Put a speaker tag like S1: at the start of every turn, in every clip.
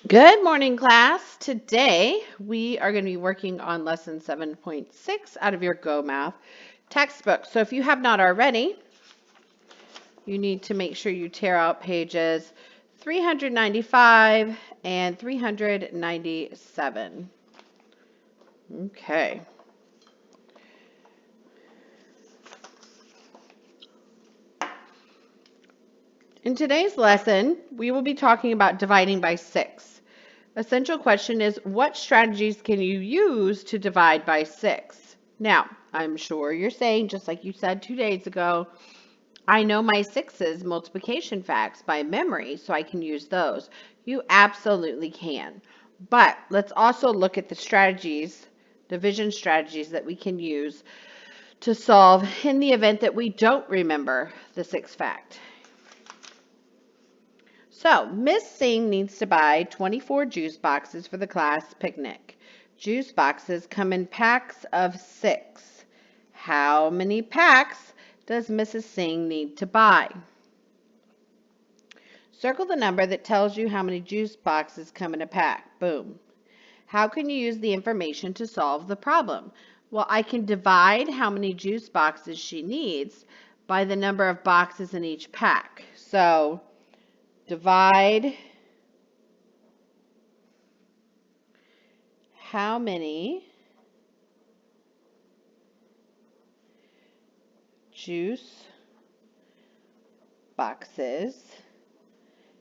S1: Good morning, class. Today we are going to be working on lesson 7.6 out of your GoMath textbook. So if you have not already, you need to make sure you tear out pages 395 and 397. Okay. In today's lesson, we will be talking about dividing by 6. Essential question is, what strategies can you use to divide by 6? Now, I'm sure you're saying, just like you said 2 days ago, I know my 6's multiplication facts by memory, so I can use those. You absolutely can. But let's also look at the strategies, division strategies that we can use to solve in the event that we don't remember the 6th fact. So, Miss Singh needs to buy 24 juice boxes for the class picnic. Juice boxes come in packs of 6. How many packs does Mrs. Singh need to buy? Circle the number that tells you how many juice boxes come in a pack. Boom. How can you use the information to solve the problem? Well, I can divide how many juice boxes she needs by the number of boxes in each pack. So, divide how many juice boxes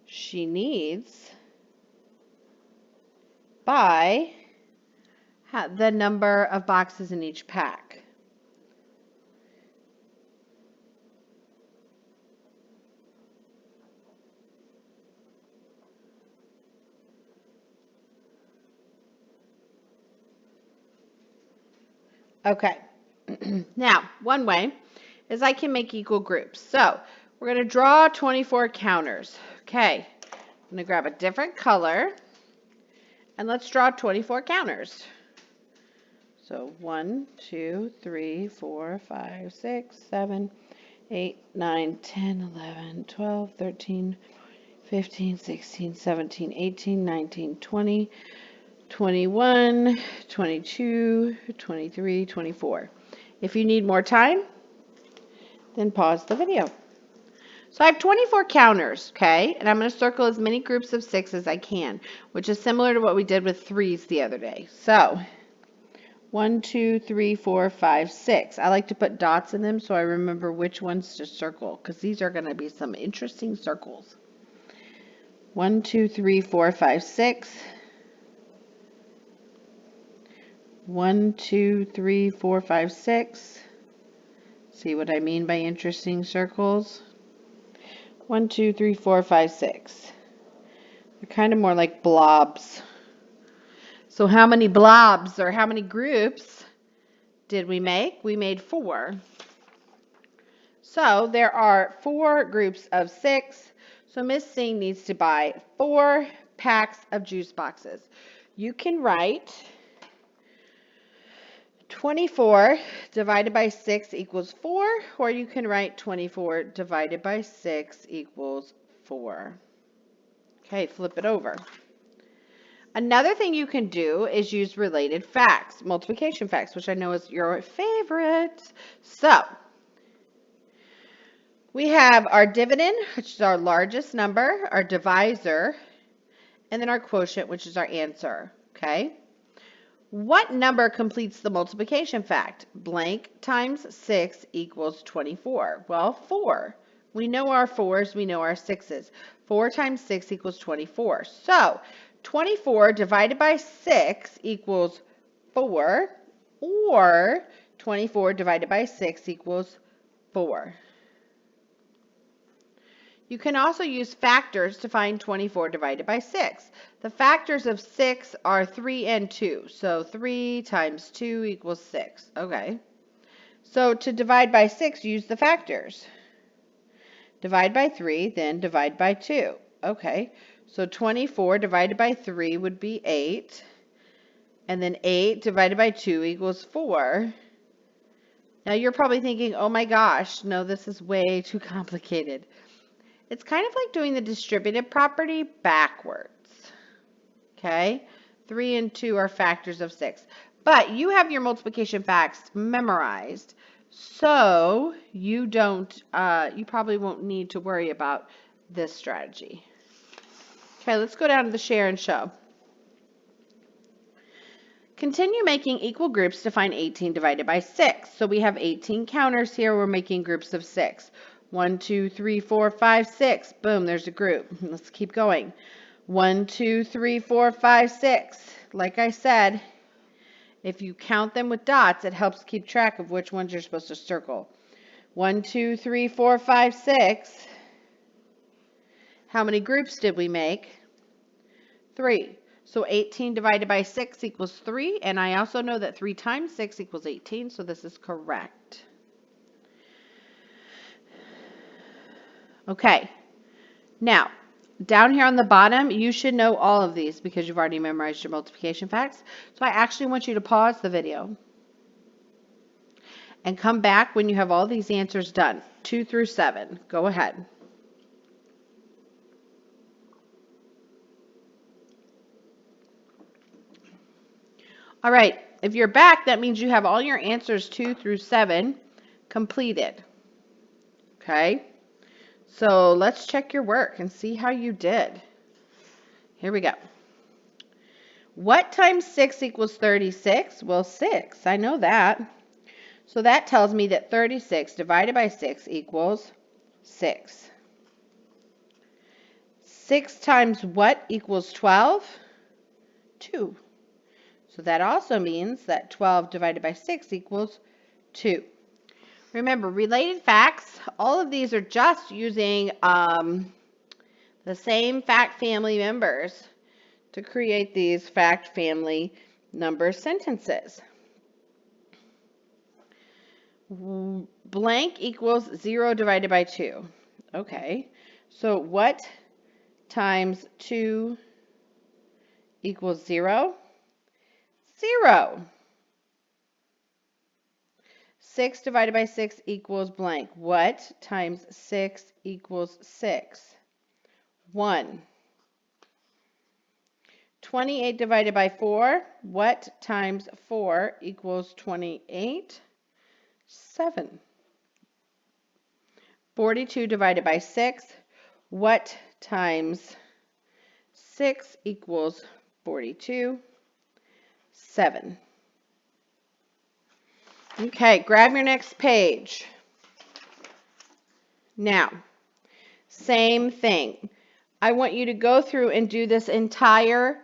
S1: she needs by the number of boxes in each pack. Okay, now one way is I can make equal groups. So we're going to draw 24 counters. Okay, I'm going to grab a different color and let's draw 24 counters. So 1, 2, 3, 4, 5, 6, 7, 8, 9, 10, 11, 12, 13, 15, 16, 17, 18, 19, 20, 21, 22, 23, 24. If you need more time, then pause the video. So I have 24 counters, okay? And I'm going to circle as many groups of 6 as I can, which is similar to what we did with 3's the other day. So 1, 2, 3, 4, 5, 6. I like to put dots in them so I remember which ones to circle, because these are going to be some interesting circles. 1, 2, 3, 4, 5, 6. 1, 2, 3, 4, 5, 6. See what I mean by interesting circles? 1, 2, 3, 4, 5, 6. They're kind of more like blobs. So how many blobs or how many groups did we make? We made 4. So there are 4 groups of 6. So Miss Singh needs to buy 4 packs of juice boxes. You can write 24 divided by 6 equals 4, or you can write 24 divided by 6 equals 4. Okay, flip it over. Another thing you can do is use related facts, multiplication facts, which I know is your favorite. So, we have our dividend, which is our largest number, our divisor, and then our quotient, which is our answer, okay? What number completes the multiplication fact? Blank times 6 equals 24. Well, 4. We know our 4's, we know our 6's. 4 times 6 equals 24. So, 24 divided by 6 equals 4, or 24 divided by 6 equals 4. You can also use factors to find 24 divided by 6. The factors of 6 are 3 and 2. So 3 times 2 equals 6. Okay. So to divide by 6, use the factors. Divide by 3, then divide by 2. Okay. So 24 divided by 3 would be 8. And then 8 divided by 2 equals 4. Now you're probably thinking, oh my gosh, no, this is way too complicated. It's kind of like doing the distributive property backwards. Okay? 3 and 2 are factors of 6. But you have your multiplication facts memorized, so you probably won't need to worry about this strategy. Okay, let's go down to the share and show. Continue making equal groups to find 18 divided by 6. So we have 18 counters here. We're making groups of 6. 1, 2, 3, 4, 5, 6. Boom, there's a group. Let's keep going. 1, 2, 3, 4, 5, 6. Like I said, if you count them with dots, it helps keep track of which ones you're supposed to circle. 1, 2, 3, 4, 5, 6. How many groups did we make? 3. So 18 divided by 6 equals 3, and I also know that 3 times 6 equals 18, so this is correct. Okay, now, down here on the bottom, you should know all of these because you've already memorized your multiplication facts. So I actually want you to pause the video and come back when you have all these answers done, 2 through 7. Go ahead. All right, if you're back, that means you have all your answers 2 through 7 completed. Okay, so let's check your work and see how you did. Here we go. What times 6 equals 36? Well, 6, I know that. So that tells me that 36 divided by 6 equals 6. 6 times what equals 12? 2. So that also means that 12 divided by 6 equals 2. Remember, related facts, all of these are just using the same fact family members to create these fact family number sentences. Blank equals 0 divided by 2. Okay, so what times 2 equals 0? 0. 6 divided by 6 equals blank. What times 6 equals 6? 1. 28 divided by 4. What times 4 equals 28? 7. 42 divided by 6. What times 6 equals 42? 7. Okay, grab your next page. Now, same thing. I want you to go through and do this entire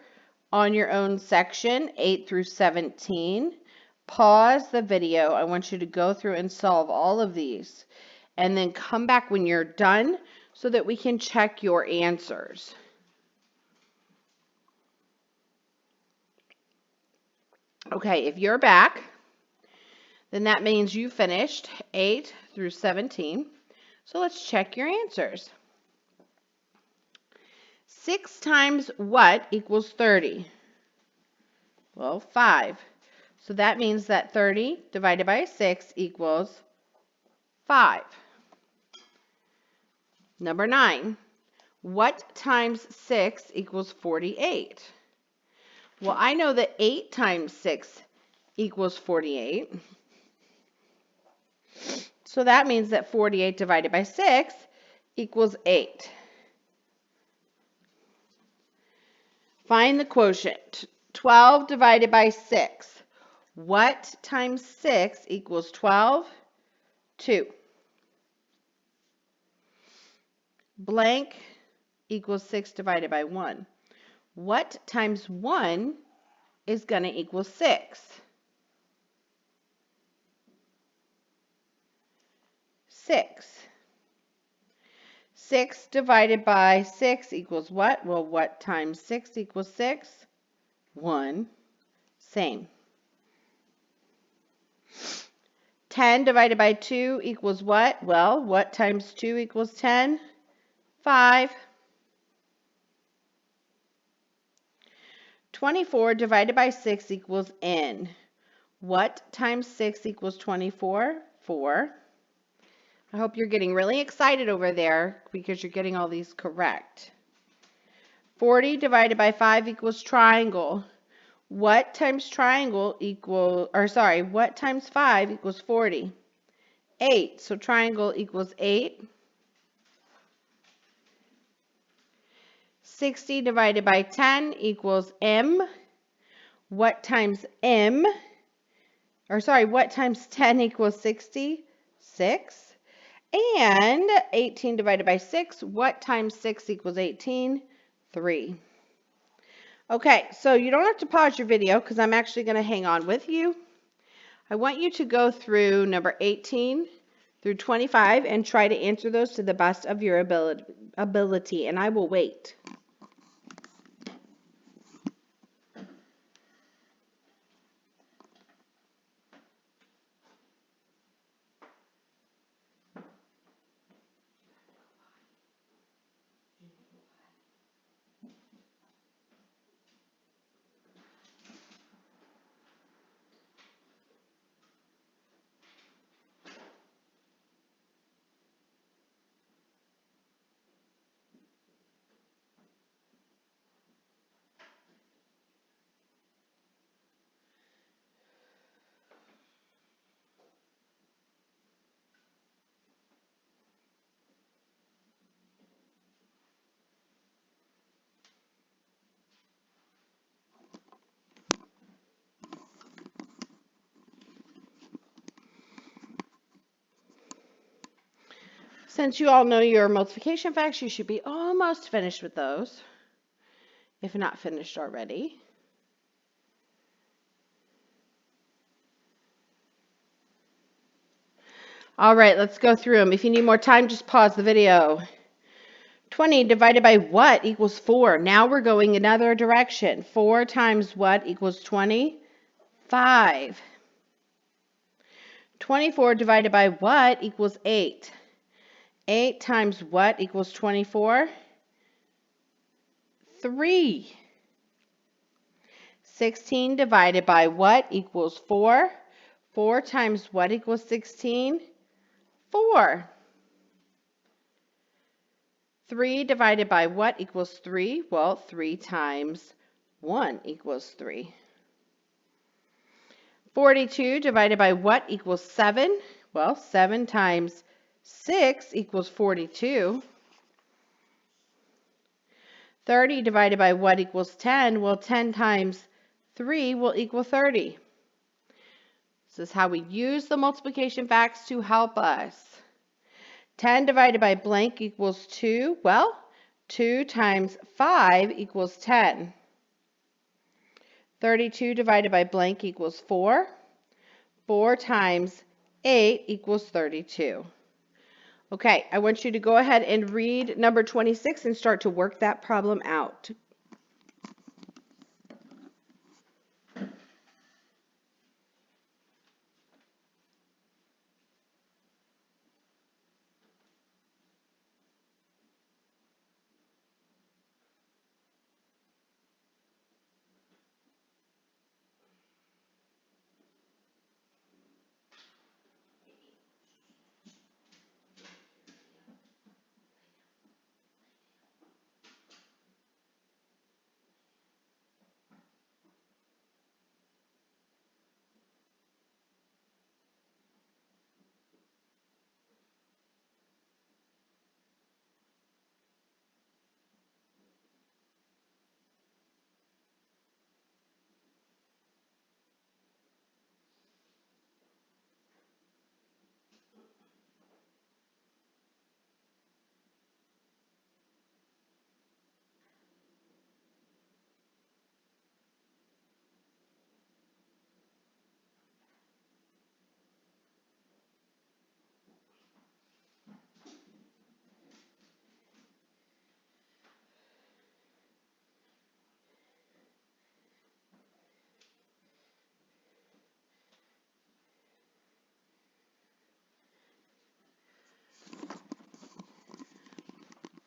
S1: on your own section, 8 through 17. Pause the video. I want you to go through and solve all of these. And then come back when you're done so that we can check your answers. Okay, if you're back, then that means you finished 8 through 17. So let's check your answers. 6 times what equals 30? Well, 5. So that means that 30 divided by 6 equals 5. Number 9. What times 6 equals 48? Well, I know that 8 times 6 equals 48. So that means that 48 divided by 6 equals 8. Find the quotient. 12 divided by 6. What times 6 equals 12? 2. Blank equals 6 divided by 1. What times 1 is going to equal 6? 6. 6 divided by 6 equals what? Well, what times 6 equals 6? 1. Same. 10 divided by 2 equals what? Well, what times 2 equals 10? 5. 24 divided by 6 equals n. What times 6 equals 24? 4. I hope you're getting really excited over there because you're getting all these correct. 40 divided by 5 equals triangle. What times triangle equal, or sorry, what times 5 equals 40? 8. So triangle equals 8. 60 divided by 10 equals m. What times m, or sorry, what times 10 equals 60? 6. And 18 divided by 6, what times 6 equals 18? 3. Okay, so you don't have to pause your video because I'm actually going to hang on with you. I want you to go through number 18 through 25 and try to answer those to the best of your ability, and I will wait. Since you all know your multiplication facts, you should be almost finished with those, if not finished already. All right, let's go through them. If you need more time, just pause the video. 20 divided by what equals 4? Now we're going another direction. 4 times what equals 20? 5. 24 divided by what equals 8? 8 times what equals 24? 3. 16 divided by what equals 4? 4 times what equals 16? 4. 3 divided by what equals 3? Well, 3 times 1 equals 3. 42 divided by what equals 7? Well, 7 times 6 equals 42. 30 divided by what equals 10? Well, 10 times 3 will equal 30. This is how we use the multiplication facts to help us. 10 divided by blank equals 2. Well, 2 times 5 equals 10. 32 divided by blank equals 4. 4 times 8 equals 32. Okay, I want you to go ahead and read number 26 and start to work that problem out.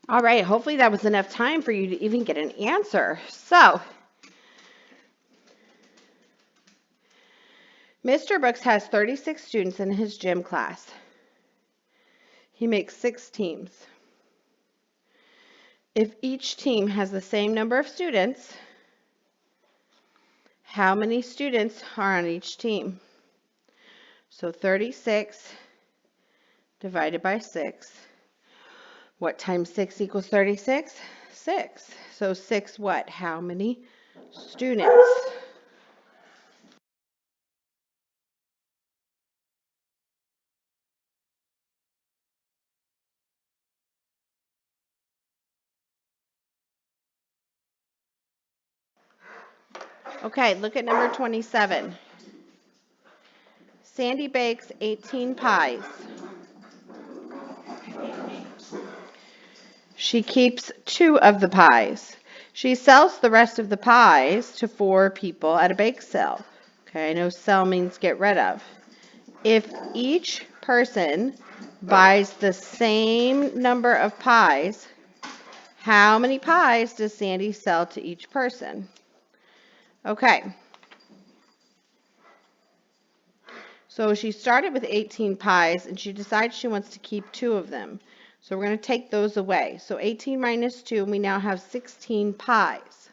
S1: All right, hopefully that was enough time for you to even get an answer. So, Mr. Brooks has 36 students in his gym class. He makes 6 teams. If each team has the same number of students, how many students are on each team? So 36 divided by 6. What times 6 equals 36? 6. So 6 what? How many students? Okay, look at number 27. Sandy bakes 18 pies. She keeps 2 of the pies. She sells the rest of the pies to 4 people at a bake sale. Okay, I know sell means get rid of. If each person buys the same number of pies, how many pies does Sandy sell to each person? Okay. So she started with 18 pies and she decides she wants to keep 2 of them. So we're going to take those away. So 18 minus 2, and we now have 16 pies.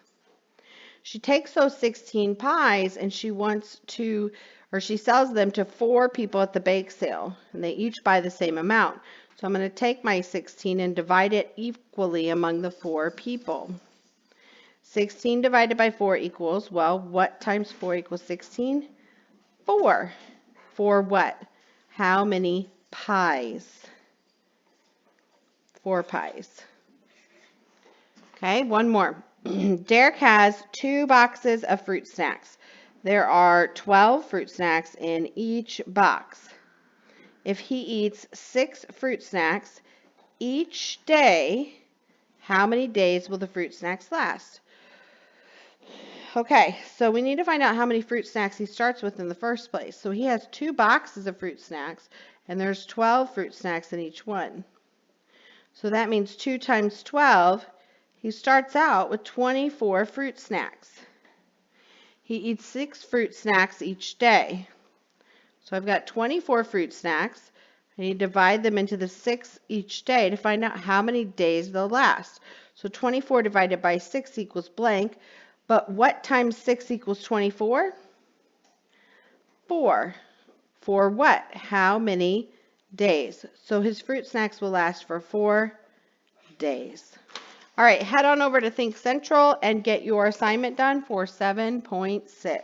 S1: She takes those 16 pies and she sells them to 4 people at the bake sale, and they each buy the same amount. So I'm going to take my 16 and divide it equally among the 4 people. 16 divided by 4 equals, well, what times 4 equals 16? 4. For what? How many pies? 4 pies. Okay, one more. Derek has 2 boxes of fruit snacks. There are 12 fruit snacks in each box. If he eats 6 fruit snacks each day, how many days will the fruit snacks last? Okay, so we need to find out how many fruit snacks he starts with in the first place. So he has 2 boxes of fruit snacks, and there's 12 fruit snacks in each one. So that means 2 times 12, he starts out with 24 fruit snacks. He eats 6 fruit snacks each day. So I've got 24 fruit snacks. I need to divide them into the 6 each day to find out how many days they'll last. So 24 divided by 6 equals blank. But what times 6 equals 24? 4. For what? How many days? So his fruit snacks will last for 4 days. All right, head on over to Think Central and get your assignment done for 7.6.